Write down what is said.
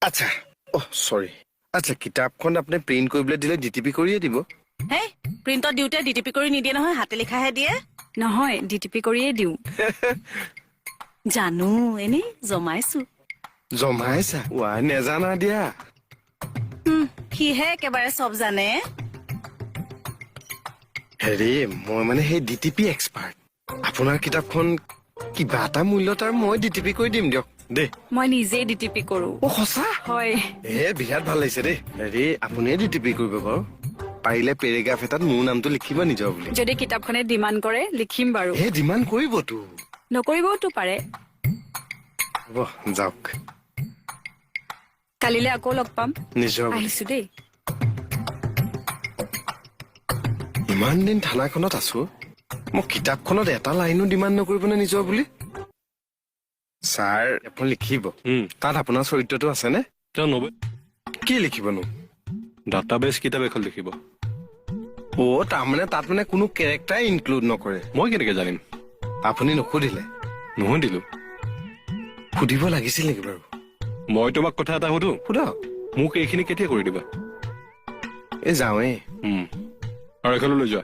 আচ্ছা সৰি আচ্ছা কিতাপখন আপুনি প্ৰিণ্ট কৰিবলৈ দিলে ডিটিপি কৰিয়ে দিব হে প্ৰিণ্টত দিওঁতে ডিটিপি কৰি নিদিয়ে নহয় হাতে লিখাহে দিয়ে নহয় ডিটিপি কৰিয়ে দিওঁ জানো এনেই জমাইছো জমাইছা নেজানা দিয়া সিহে একেবাৰে চব জানে হেৰি মই মানে সেই ডিটিপি এক্সপাৰ্ট আপোনাৰ কিতাপখন কিবা এটা মূল্য তাৰ মই ডিটিপি কৰি দিম দিয়ক দেই মই নিজেই ডিটিপি কৰো সঁচা হয় বিৰাট ভাল লাগিছে দেই হেৰি আপুনিয়ে ডিটিপি কৰিব বাৰু পাৰিলে পেৰেগ্ৰাফ এটাত মোৰ নামটো লিখিব নিজৰ বুলি যদি কিতাপখনে ডিমাণ্ড কৰে লিখিম বাৰু ডিমাণ্ড কৰিবতো নকৰিবওতো পাৰে হ'ব যাওক কালিলৈ আকৌ লগ পাম নিজৰ বুলি। আহিছো দেই ইমান দিন থানাখনত আছো মোক কিতাপখনত এটা লাইনো ডিমাণ্ড নকৰিবনে নিজৰ বুলি ছাৰ এখন লিখিব তাত আপোনাৰ চৰিত্ৰটো আছেনে কি লিখিবনো ডাটাবেছ কিতাপ এখন লিখিব তাৰমানে তাত মানে কোনো কেৰেক্টাৰ ইনক্লুড নকৰে মই কেনেকে জানিম আপুনি নুসুধিলে নুসুধিলো সুধিব লাগিছিল নেকি বাৰু মই তোমাক কথা এটা সুধো সোধক মোক এইখিনি কেতিয়া কৰি দিবা যাওঁৱেই আৰু এখনলৈ যোৱা